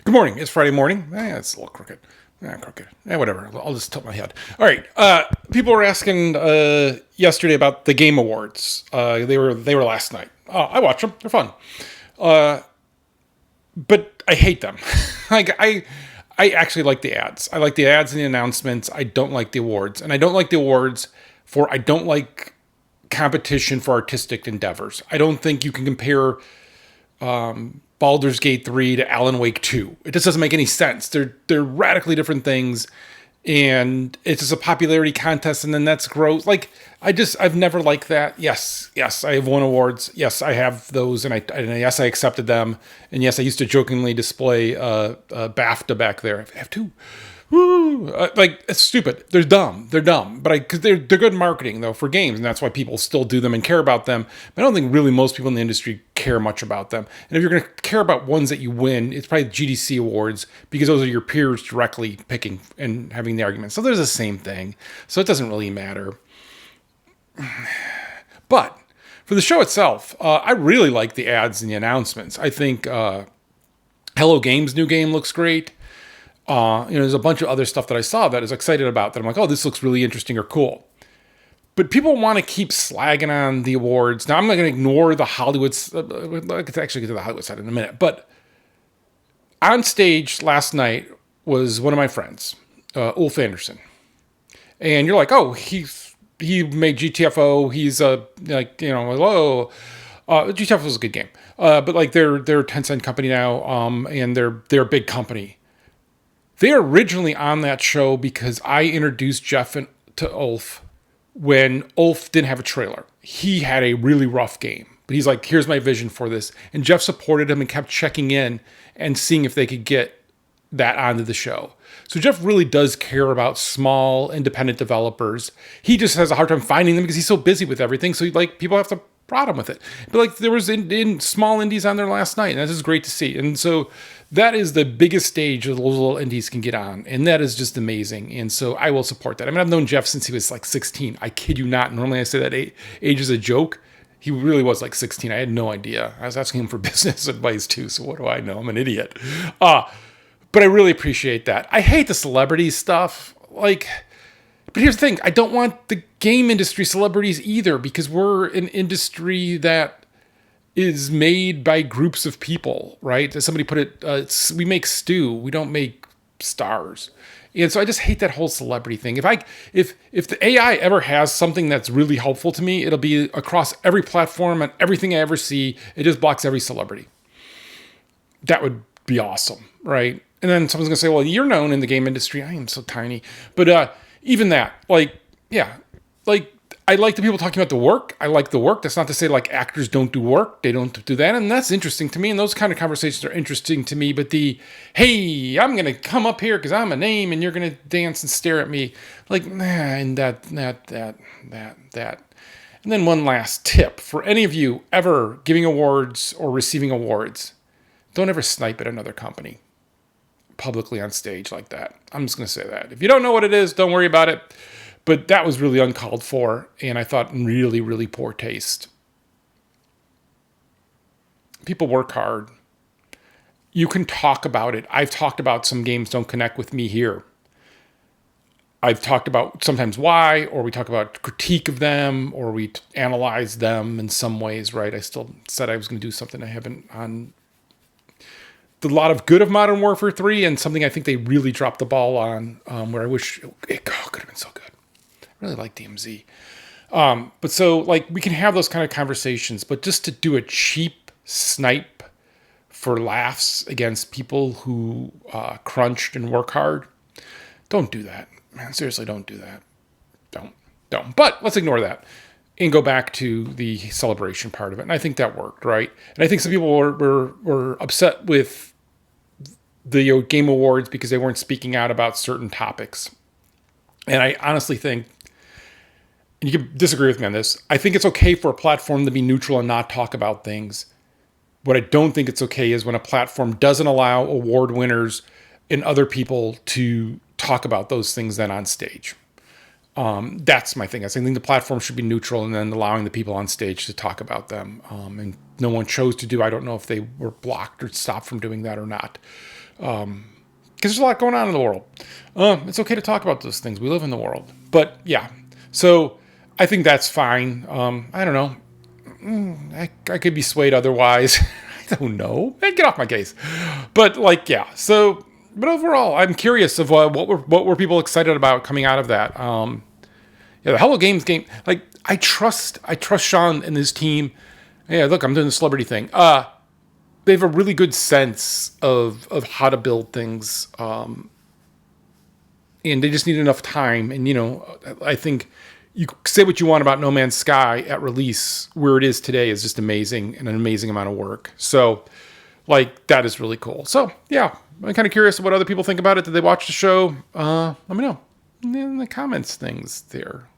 Good morning. It's Friday morning. It's a little crooked. Crooked. Whatever. I'll just tilt my head. All right. People were asking yesterday about the Game Awards. They were last night. I watch them. They're fun. But I hate them. I actually like the ads. I like the ads and the announcements. I don't like the awards, and I don't like the awards for I don't like competition for artistic endeavors. I don't think you can compare Baldur's Gate 3 to Alan Wake 2. It just doesn't make any sense. They're radically different things, and it's just a popularity contest, and then that's gross. Like I've never liked that. Yes, I have won awards. Yes, I have those, and yes, I accepted them, and yes, I used to jokingly display BAFTA back there. I have two. Woo! Like it's stupid. They're dumb. They're dumb. But because they're good marketing though for games, and that's why people still do them and care about them. But I don't think really most people in the industry care much about them. And if you're going to care about ones that you win, it's probably GDC awards because those are your peers directly picking and having the argument. So there's the same thing. So it doesn't really matter. But for the show itself, I really like the ads and the announcements. I think Hello Games' new game looks great. There's a bunch of other stuff that I saw that I was excited about that I'm like, oh, this looks really interesting or cool. But people want to keep slagging on the awards. Now, I'm not going to ignore the Hollywood. I could actually get to the Hollywood side in a minute. But on stage last night was one of my friends, Ulf Anderson. And you're like, oh, he made GTFO. He's GTFO was a good game. But like they're a 10-cent company now, and they're a big company. They were originally on that show because I introduced Jeff to Ulf when Ulf didn't have a trailer. He had a really rough game, but he's like, here's my vision for this. And Jeff supported him and kept checking in and seeing if they could get that onto the show. So Jeff really does care about small independent developers. He just has a hard time finding them because he's so busy with everything. So like people have to prod him with it. But like there was in small indies on there last night, and that is great to see. And so that is the biggest stage that those little indies can get on, and that is just amazing. And so I will support that. I mean, I've known Jeff since he was like 16. I kid you not. Normally I say that age is a joke. He really was like 16. I had no idea. I was asking him for business advice too, so what do I know? I'm an idiot. But I really appreciate that. I hate the celebrity stuff. But here's the thing. I don't want the game industry celebrities either because we're an industry that is made by groups of people, right? As somebody put it, we make stew. We don't make stars. And so I just hate that whole celebrity thing. If the AI ever has something that's really helpful to me, it'll be across every platform and everything I ever see. It just blocks every celebrity. That would be awesome, right? And then someone's gonna say, "Well, you're known in the game industry." I am so tiny, but even that, I like the people talking about the work. I like the work. That's not to say like actors don't do work. They don't do that. And that's interesting to me. And those kind of conversations are interesting to me. But hey, I'm going to come up here because I'm a name and you're going to dance and stare at me. Like, nah, and that. And then one last tip for any of you ever giving awards or receiving awards, don't ever snipe at another company publicly on stage like that. I'm just going to say that. If you don't know what it is, don't worry about it. But that was really uncalled for, and I thought really, really poor taste. People work hard. You can talk about it. I've talked about some games don't connect with me here. I've talked about sometimes why, or we talk about critique of them, or we analyze them in some ways, right? I still said I was going to do something I haven't on the lot of good of Modern Warfare 3 and something I think they really dropped the ball on, where I wish it could have been so good. Really like DMZ. But so like we can have those kind of conversations, but just to do a cheap snipe for laughs against people who crunched and work hard, don't do that, man. Seriously, don't do that. Don't. But let's ignore that and go back to the celebration part of it. And I think that worked, right? And I think some people were upset with the Game Awards because they weren't speaking out about certain topics. And I honestly think, and you can disagree with me on this, I think it's okay for a platform to be neutral and not talk about things. What I don't think it's okay is when a platform doesn't allow award winners and other people to talk about those things then on stage. That's my thing. I think the platform should be neutral and then allowing the people on stage to talk about them. And no one chose to do. I don't know if they were blocked or stopped from doing that or not. because there's a lot going on in the world. It's okay to talk about those things. We live in the world. But yeah, so I think that's fine. I don't know. I could be swayed otherwise. I don't know. Man, get off my case. But like, yeah. So, but overall, I'm curious of what were people excited about coming out of that. Yeah, the Hello Games game. Like, I trust Sean and his team. Yeah, look, I'm doing the celebrity thing. They have a really good sense of how to build things. And they just need enough time. And, I think you say what you want about No Man's Sky at release, where it is today is just amazing and an amazing amount of work. So, like, that is really cool. So, yeah, I'm kind of curious what other people think about it. Did they watch the show? Let me know in the comments things there.